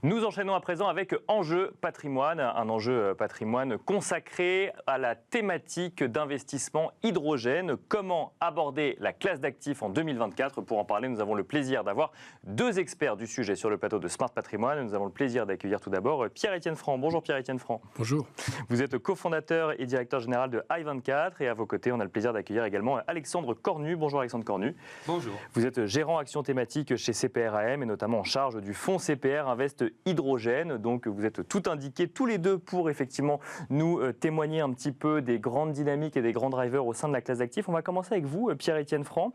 Nous enchaînons à présent avec Enjeu patrimoine, un enjeu patrimoine consacré à la thématique d'investissement hydrogène. Comment aborder la classe d'actifs en 2024 ? Pour en parler, nous avons le plaisir d'avoir deux experts du sujet sur le plateau de Smart Patrimoine. Nous avons le plaisir d'accueillir tout d'abord Pierre-Étienne Franc. Bonjour Pierre-Étienne Franc. Bonjour. Vous êtes cofondateur et directeur général de i24 et à vos côtés, on a le plaisir d'accueillir également Alexandre Cornu. Bonjour Alexandre Cornu. Bonjour. Vous êtes gérant action thématique chez CPR-AM et notamment en charge du fonds CPR Invest Hydrogène. Donc vous êtes tout indiqués tous les deux pour effectivement nous témoigner un petit peu des grandes dynamiques et des grands drivers au sein de la classe d'actifs. On va commencer avec vous, Pierre-Étienne Franc.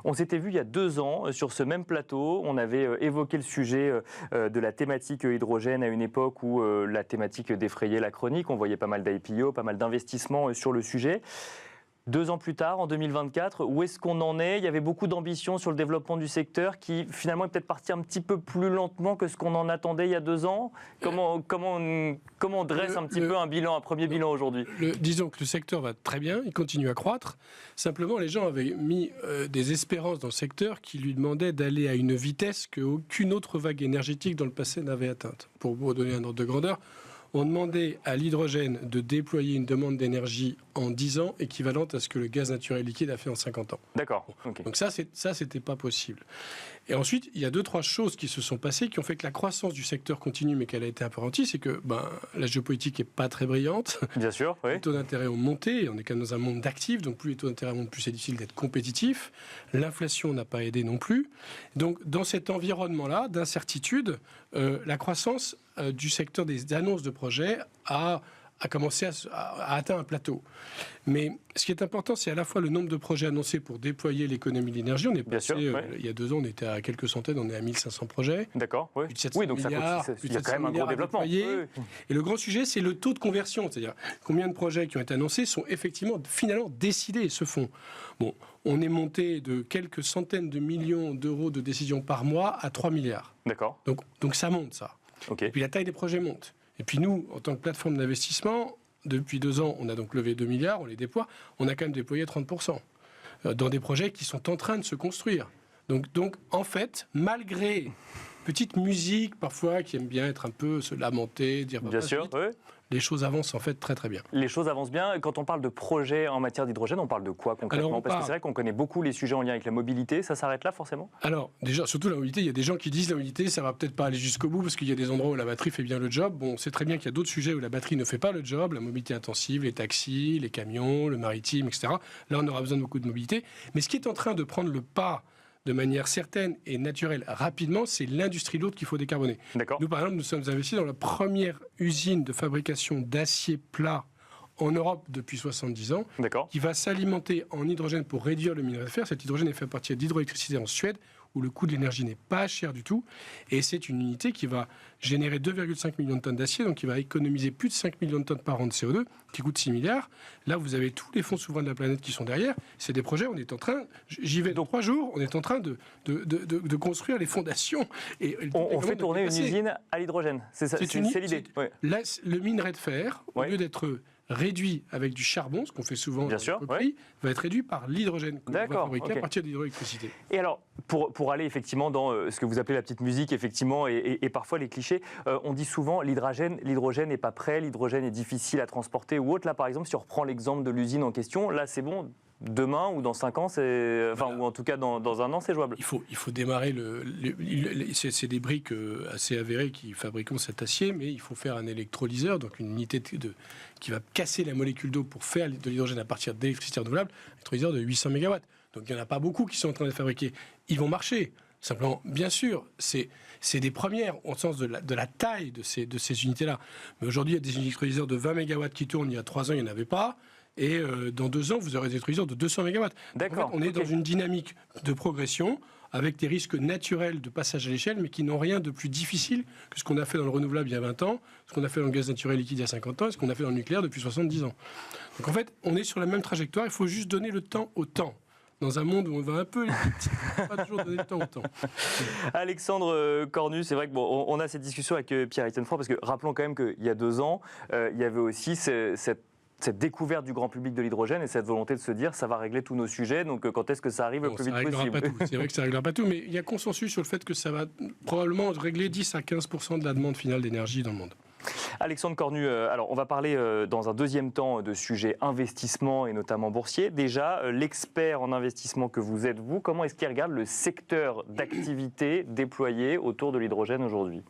On s'était vu il y a 2 ans sur ce même plateau. On avait évoqué le sujet de la thématique hydrogène à une époque où la thématique défrayait la chronique. On voyait pas mal d'IPO, pas mal d'investissements sur le sujet. 2 ans plus tard, en 2024, où est-ce qu'on en est ? Il y avait beaucoup d'ambition sur le développement du secteur qui, finalement, est peut-être parti un petit peu plus lentement que ce qu'on en attendait il y a 2 ans. Comment on dresse un petit peu un premier bilan aujourd'hui ? Disons que le secteur va très bien, il continue à croître. Simplement, les gens avaient mis des espérances dans le secteur qui lui demandaient d'aller à une vitesse qu'aucune autre vague énergétique dans le passé n'avait atteinte. Pour vous donner un ordre de grandeur, on demandait à l'hydrogène de déployer une demande d'énergie en 10 ans équivalente à ce que le gaz naturel liquide a fait en 50 ans. D'accord. Okay. Donc ça, c'était pas possible. Et ensuite, il y a 2-3 choses qui se sont passées qui ont fait que la croissance du secteur continue, mais qu'elle a été un peu ralentie. C'est que la géopolitique est pas très brillante. Bien sûr, oui. Les taux d'intérêt ont monté. On est quand même dans un monde d'actifs, donc plus les taux d'intérêt montent, plus c'est difficile d'être compétitif. L'inflation n'a pas aidé non plus. Donc dans cet environnement-là d'incertitude, la croissance du secteur des annonces de projets a commencé à atteindre un plateau. Mais ce qui est important, c'est à la fois le nombre de projets annoncés pour déployer l'économie de l'énergie. On est passé, il y a 2 ans, on était à quelques centaines, on est à 1500 projets. D'accord, oui. Plus de 700 oui, donc milliards, il y a quand même un gros développement. Oui. Et le grand sujet, c'est le taux de conversion. C'est-à-dire combien de projets qui ont été annoncés sont effectivement, finalement, décidés et se font. Bon, on est monté de quelques centaines de millions d'euros de décisions par mois à 3 milliards. D'accord. Donc ça monte, ça. Okay. Et puis la taille des projets monte. Et puis nous, en tant que plateforme d'investissement, depuis 2 ans, on a donc levé 2 milliards, on les déploie, on a quand même déployé 30% dans des projets qui sont en train de se construire. Donc en fait, malgré petite musique parfois qui aime bien être un peu se lamenter, dire bien sûr, oui. Les choses avancent en fait très très bien. Les choses avancent bien. Quand on parle de projets en matière d'hydrogène, on parle de quoi concrètement ? Parce que c'est vrai qu'on connaît beaucoup les sujets en lien avec la mobilité. Ça s'arrête là forcément ? Alors déjà, surtout la mobilité, il y a des gens qui disent la mobilité, ça va peut-être pas aller jusqu'au bout parce qu'il y a des endroits où la batterie fait bien le job. Bon, on sait très bien qu'il y a d'autres sujets où la batterie ne fait pas le job, la mobilité intensive, les taxis, les camions, le maritime, etc. Là, on aura besoin de beaucoup de mobilité. Mais ce qui est en train de prendre le pas de manière certaine et naturelle, rapidement, c'est l'industrie lourde qu'il faut décarboner. D'accord. Nous, par exemple, nous sommes investis dans la première usine de fabrication d'acier plat en Europe depuis 70 ans, qui va s'alimenter en hydrogène pour réduire le minerai de fer. Cet hydrogène est fait à partir d'hydroélectricité en Suède, où le coût de l'énergie n'est pas cher du tout. Et c'est une unité qui va générer 2,5 millions de tonnes d'acier, donc qui va économiser plus de 5 millions de tonnes par an de CO2, qui coûte 6 milliards. Là, vous avez tous les fonds souverains de la planète qui sont derrière. C'est des projets, on est en train, j'y vais dans 3 jours, on est en train de construire les fondations. Et on fait tourner une usine à l'hydrogène, c'est l'idée. Là, le minerai de fer, au lieu d'être réduit avec du charbon, ce qu'on fait souvent va être réduit par l'hydrogène qu'on va fabriquer à partir d'hydroélectricité. Et alors, pour aller effectivement dans ce que vous appelez la petite musique, effectivement, et parfois les clichés, on dit souvent l'hydrogène n'est pas prêt, l'hydrogène est difficile à transporter ou autre. Là, par exemple, si on reprend l'exemple de l'usine en question, là, c'est bon. Demain ou dans 5 ans, ou en tout cas dans 1 an, c'est jouable. Il faut démarrer c'est des briques assez avérées qui fabriquent cet acier, mais il faut faire un électrolyseur, donc une unité qui va casser la molécule d'eau pour faire de l'hydrogène à partir d'électricité renouvelable, un électrolyseur de 800 MW. Donc il n'y en a pas beaucoup qui sont en train de fabriquer. Ils vont marcher. Simplement, bien sûr, c'est des premières au sens de la taille de ces unités-là. Mais aujourd'hui, il y a des électrolyseurs de 20 MW qui tournent. Il y a 3 ans, il n'y en avait pas. Et dans 2 ans, vous aurez des électrolyseurs de 200 MW. D'accord. En fait, on est dans une dynamique de progression avec des risques naturels de passage à l'échelle, mais qui n'ont rien de plus difficile que ce qu'on a fait dans le renouvelable il y a 20 ans, ce qu'on a fait dans le gaz naturel liquide il y a 50 ans, et ce qu'on a fait dans le nucléaire depuis 70 ans. Donc en fait, on est sur la même trajectoire. Il faut juste donner le temps au temps. Dans un monde où on va un peu, pas toujours donner le temps au temps. Alexandre Cornu, c'est vrai que on a cette discussion avec Pierre-Étienne Franc, parce que rappelons quand même qu'il y a 2 ans, il y avait aussi cette cette découverte du grand public de l'hydrogène et cette volonté de se dire ça va régler tous nos sujets, donc quand est-ce que ça arrive le plus vite possible? C'est vrai que ça ne réglera pas tout, mais il y a consensus sur le fait que ça va probablement régler 10 à 15% de la demande finale d'énergie dans le monde. Alexandre Cornu, alors on va parler dans un deuxième temps de sujets investissement et notamment boursier. Déjà, l'expert en investissement que vous êtes, vous, comment est-ce qu'il regarde le secteur d'activité déployé autour de l'hydrogène aujourd'hui?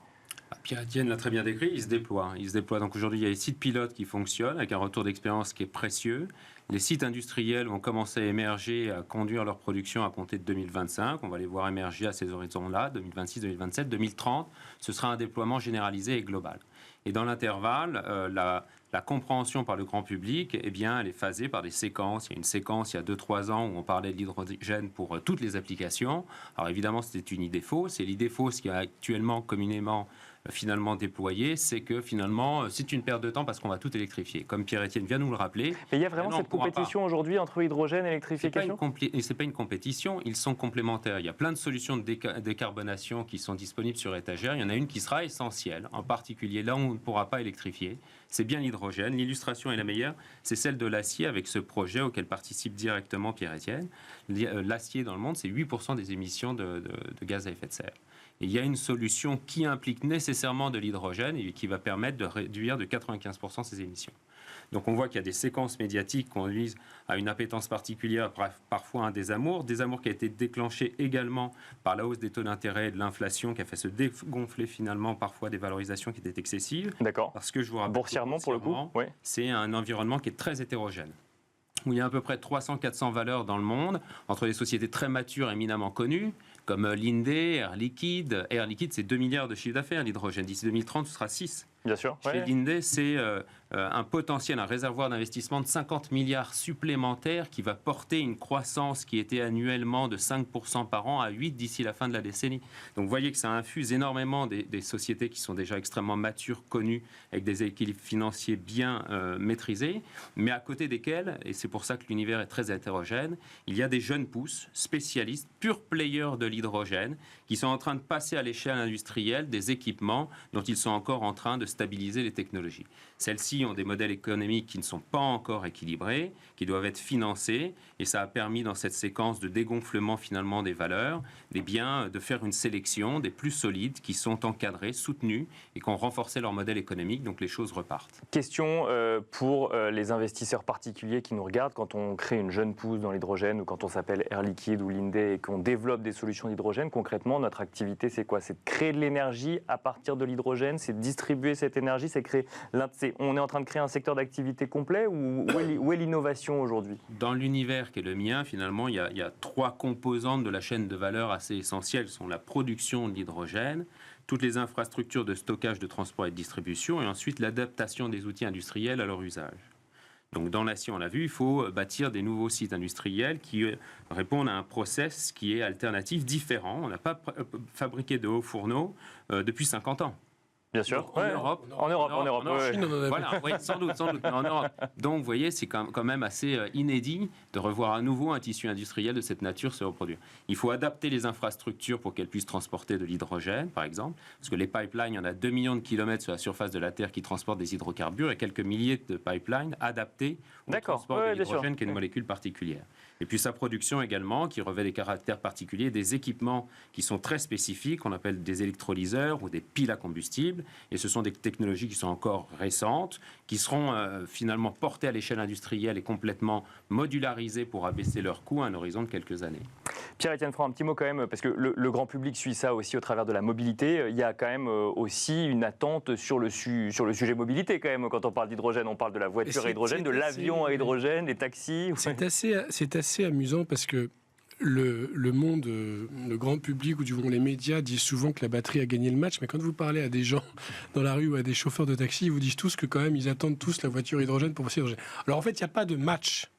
Pierre-Étienne l'a très bien décrit, il se déploie. Donc aujourd'hui, il y a les sites pilotes qui fonctionnent avec un retour d'expérience qui est précieux. Les sites industriels vont commencer à émerger, à conduire leur production à compter de 2025. On va les voir émerger à ces horizons-là, 2026, 2027, 2030. Ce sera un déploiement généralisé et global. Et dans l'intervalle, la compréhension par le grand public, eh bien, elle est phasée par des séquences. Il y a une séquence il y a 2-3 ans où on parlait de l'hydrogène pour toutes les applications. Alors évidemment, c'était une idée fausse. Et l'idée fausse qui est actuellement communément finalement déployée, c'est que finalement, c'est une perte de temps parce qu'on va tout électrifier. Comme Pierre-Étienne vient nous le rappeler. Mais il y a vraiment cette compétition aujourd'hui entre hydrogène et électrification? C'est pas une compétition, ils sont complémentaires. Il y a plein de solutions de décarbonation qui sont disponibles sur étagère. Il y en a une qui sera essentielle, en particulier là où on ne pourra pas électrifier. C'est bien l'hydrogène. L'illustration est la meilleure, c'est celle de l'acier avec ce projet auquel participe directement Pierre-Étienne. L'acier dans le monde, c'est 8% des émissions de gaz à effet de serre. Et il y a une solution qui implique nécessairement de l'hydrogène et qui va permettre de réduire de 95% ces émissions. Donc on voit qu'il y a des séquences médiatiques qui conduisent à une appétence particulière, parfois un désamour qui a été déclenché également par la hausse des taux d'intérêt et de l'inflation qui a fait se dégonfler finalement parfois des valorisations qui étaient excessives. D'accord. Parce que je vous rappelle, boursièrement pour le coup, oui. C'est un environnement qui est très hétérogène, où il y a à peu près 300-400 valeurs dans le monde, entre des sociétés très matures, éminemment connues, comme Linde, Air Liquide. Air Liquide, c'est 2 milliards de chiffre d'affaires, l'hydrogène. D'ici 2030, ce sera 6. Bien sûr. Chez Linde, c'est un potentiel, un réservoir d'investissement de 50 milliards supplémentaires qui va porter une croissance qui était annuellement de 5% par an à 8% d'ici la fin de la décennie. Donc vous voyez que ça infuse énormément des sociétés qui sont déjà extrêmement matures, connues, avec des équilibres financiers bien maîtrisés, mais à côté desquels, et c'est pour ça que l'univers est très hétérogène, il y a des jeunes pousses, spécialistes, pure players de l'hydrogène, qui sont en train de passer à l'échelle industrielle des équipements dont ils sont encore en train de stabiliser les technologies. Celles-ci ont des modèles économiques qui ne sont pas encore équilibrés, qui doivent être financés, et ça a permis dans cette séquence de dégonflement finalement des valeurs, des biens, de faire une sélection des plus solides qui sont encadrés, soutenus et qui ont renforcé leur modèle économique, donc les choses repartent. Question pour les investisseurs particuliers qui nous regardent, quand on crée une jeune pousse dans l'hydrogène ou quand on s'appelle Air Liquide ou Linde et qu'on développe des solutions d'hydrogène, concrètement notre activité c'est quoi? C'est de créer de l'énergie à partir de l'hydrogène, c'est de distribuer cette énergie, c'est créer on est en train de créer un secteur d'activité complet ou où est l'innovation aujourd'hui? Dans l'univers qui est le mien, finalement, il y a 3 composantes de la chaîne de valeur assez essentielles. Ce sont la production de l'hydrogène, toutes les infrastructures de stockage, de transport et de distribution, et ensuite l'adaptation des outils industriels à leur usage. Donc dans l'acier, on l'a vu, il faut bâtir des nouveaux sites industriels qui répondent à un process qui est alternatif, différent. On n'a pas fabriqué de hauts fourneaux depuis 50 ans. Bien sûr. En Europe. En Chine, on en a voilà, oui, sans doute, mais en Europe. Donc, vous voyez, c'est quand même assez inédit de revoir à nouveau un tissu industriel de cette nature se reproduire. Il faut adapter les infrastructures pour qu'elles puissent transporter de l'hydrogène, par exemple, parce que les pipelines, il y en a 2 millions de kilomètres sur la surface de la Terre qui transportent des hydrocarbures et quelques milliers de pipelines adaptés au transport de l'hydrogène, qui est une molécule particulière. Et puis sa production également, qui revêt des caractères particuliers, des équipements qui sont très spécifiques, qu'on appelle des électrolyseurs ou des piles à combustible. Et ce sont des technologies qui sont encore récentes, qui seront finalement portées à l'échelle industrielle et complètement modularisées pour abaisser leurs coûts à un horizon de quelques années. Pierre-Étienne Franc, un petit mot quand même, parce que le grand public suit ça aussi au travers de la mobilité. Il y a quand même aussi une attente sur le sujet mobilité quand même. Quand on parle d'hydrogène, on parle de la voiture à hydrogène, de l'avion à hydrogène, des taxis. C'est assez amusant parce que le monde, le grand public ou du moins les médias disent souvent que la batterie a gagné le match, mais quand vous parlez à des gens dans la rue ou à des chauffeurs de taxi, ils vous disent tous que quand même ils attendent tous la voiture hydrogène pour passer hydrogène. Alors en fait, il n'y a pas de match.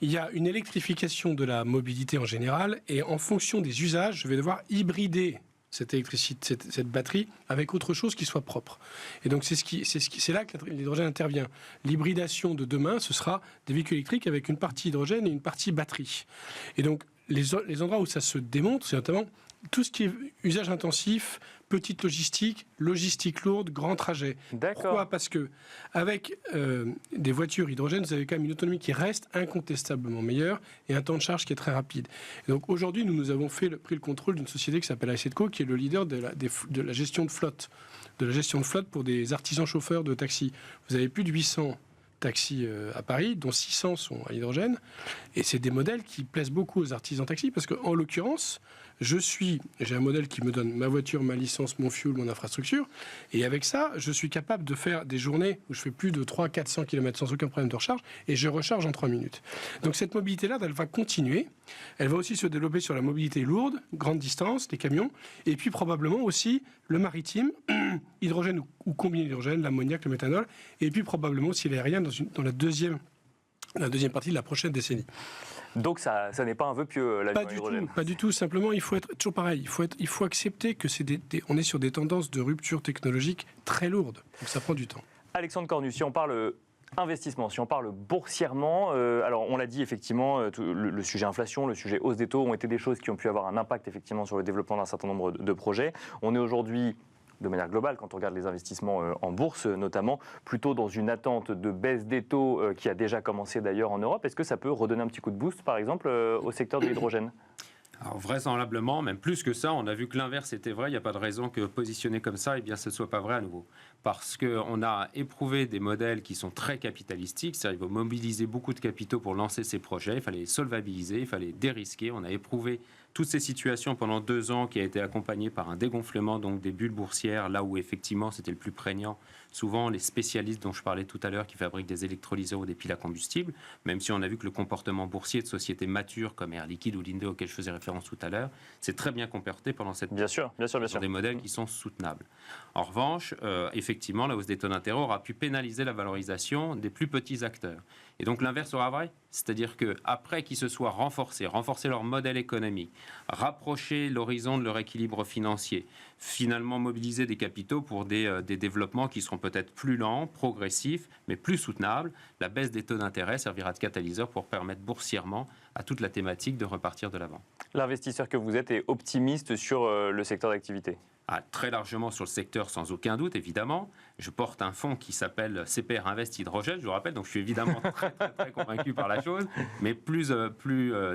Il y a une électrification de la mobilité en général et en fonction des usages, je vais devoir hybrider cette électricité, cette batterie avec autre chose qui soit propre. Et donc c'est là que l'hydrogène intervient. L'hybridation de demain, ce sera des véhicules électriques avec une partie hydrogène et une partie batterie. Et donc les endroits où ça se démontre, c'est notamment tout ce qui est usage intensif, petite logistique lourde, grand trajet. Pourquoi ? Parce que avec des voitures hydrogène, vous avez quand même une autonomie qui reste incontestablement meilleure et un temps de charge qui est très rapide. Et donc aujourd'hui, nous avons pris le contrôle d'une société qui s'appelle ICETCO, qui est le leader de la gestion de flotte. De la gestion de flotte pour des artisans chauffeurs de taxi. Vous avez plus de 800 taxis à Paris, dont 600 sont à l'hydrogène. Et c'est des modèles qui plaisent beaucoup aux artisans taxi, parce qu'en l'occurrence, j'ai un modèle qui me donne ma voiture, ma licence, mon fuel, mon infrastructure. Et avec ça, je suis capable de faire des journées où je fais plus de 300-400 km sans aucun problème de recharge, et je recharge en 3 minutes. Donc cette mobilité-là, elle va continuer. Elle va aussi se développer sur la mobilité lourde, grande distance, les camions, et puis probablement aussi le maritime, hydrogène ou combiné d'hydrogène, l'ammoniac, le méthanol, et puis probablement aussi l'aérien dans la deuxième partie de la prochaine décennie. Donc ça n'est pas un vœu pieux, l'avion à hydrogène. Pas du tout. Simplement, il faut être toujours pareil. Il faut accepter que on est sur des tendances de rupture technologique très lourdes. Donc ça prend du temps. Alexandre Cornu, si on parle investissement, si on parle boursièrement, alors on l'a dit effectivement, le sujet inflation, le sujet hausse des taux ont été des choses qui ont pu avoir un impact effectivement sur le développement d'un certain nombre de projets. On est aujourd'hui, de manière globale, quand on regarde les investissements en bourse notamment, plutôt dans une attente de baisse des taux qui a déjà commencé d'ailleurs en Europe. Est-ce que ça peut redonner un petit coup de boost, par exemple, au secteur de l'hydrogène ? Alors vraisemblablement, même plus que ça, on a vu que l'inverse était vrai. Il n'y a pas de raison que positionné comme ça, eh bien, ce ne soit pas vrai à nouveau. Parce qu'on a éprouvé des modèles qui sont très capitalistiques, c'est-à-dire qu'il faut mobiliser beaucoup de capitaux pour lancer ces projets, il fallait les solvabiliser, il fallait dérisquer. On a éprouvé toutes ces situations pendant 2 ans qui a été accompagné par un dégonflement donc des bulles boursières, là où effectivement c'était le plus prégnant. Souvent, les spécialistes dont je parlais tout à l'heure qui fabriquent des électrolyseurs ou des piles à combustible, même si on a vu que le comportement boursier de sociétés matures comme Air Liquide ou Linde auquel je faisais référence tout à l'heure, c'est très bien comporté pendant cette période. Bien sûr. Sur des modèles qui sont soutenables. En revanche, effectivement, la hausse des taux d'intérêt aura pu pénaliser la valorisation des plus petits acteurs. Et donc l'inverse sera vrai, c'est-à-dire qu'après qu'ils se soient renforcer leur modèle économique, rapprocher l'horizon de leur équilibre financier, finalement mobiliser des capitaux pour des développements qui seront peut-être plus lents, progressifs, mais plus soutenables, la baisse des taux d'intérêt servira de catalyseur pour permettre boursièrement à toute la thématique de repartir de l'avant. L'investisseur que vous êtes est optimiste sur le secteur d'activité ? Très largement sur le secteur, sans aucun doute, évidemment. Je porte un fonds qui s'appelle CPR Invest Hydrogène, je vous rappelle, donc je suis évidemment très convaincu par la chose, mais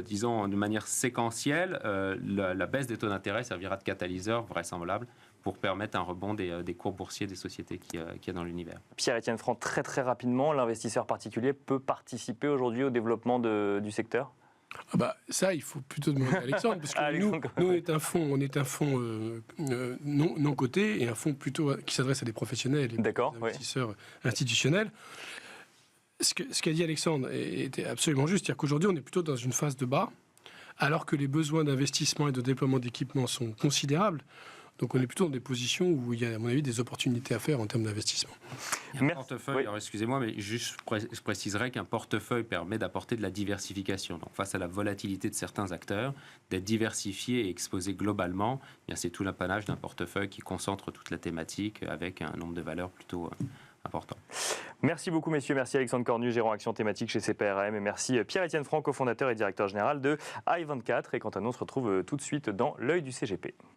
disons, de manière séquentielle, la baisse des taux d'intérêt servira de catalyseur vraisemblable pour permettre un rebond des cours boursiers des sociétés qu'il y a dans l'univers. Pierre-Étienne Franc, très rapidement, l'investisseur particulier peut participer aujourd'hui au développement du secteur ? Ça, il faut plutôt demander à Alexandre, parce que nous, on est un fonds non coté et un fonds plutôt qui s'adresse à des professionnels et des investisseurs institutionnels. Ce qu'a dit Alexandre était absolument juste, c'est-à-dire qu'aujourd'hui, on est plutôt dans une phase de bas, alors que les besoins d'investissement et de déploiement d'équipements sont considérables. Donc on est plutôt dans des positions où il y a, à mon avis, des opportunités à faire en termes d'investissement. Un portefeuille, alors excusez-moi, mais juste je préciserai qu'un portefeuille permet d'apporter de la diversification. Donc face à la volatilité de certains acteurs, d'être diversifié et exposé globalement, bien c'est tout l'apanage d'un portefeuille qui concentre toute la thématique avec un nombre de valeurs plutôt important. Merci beaucoup messieurs, merci Alexandre Cornu, gérant action thématique chez CPRM, et merci Pierre-Étienne Franc, cofondateur et directeur général de i24. Et quant à nous, on se retrouve tout de suite dans l'œil du CGP.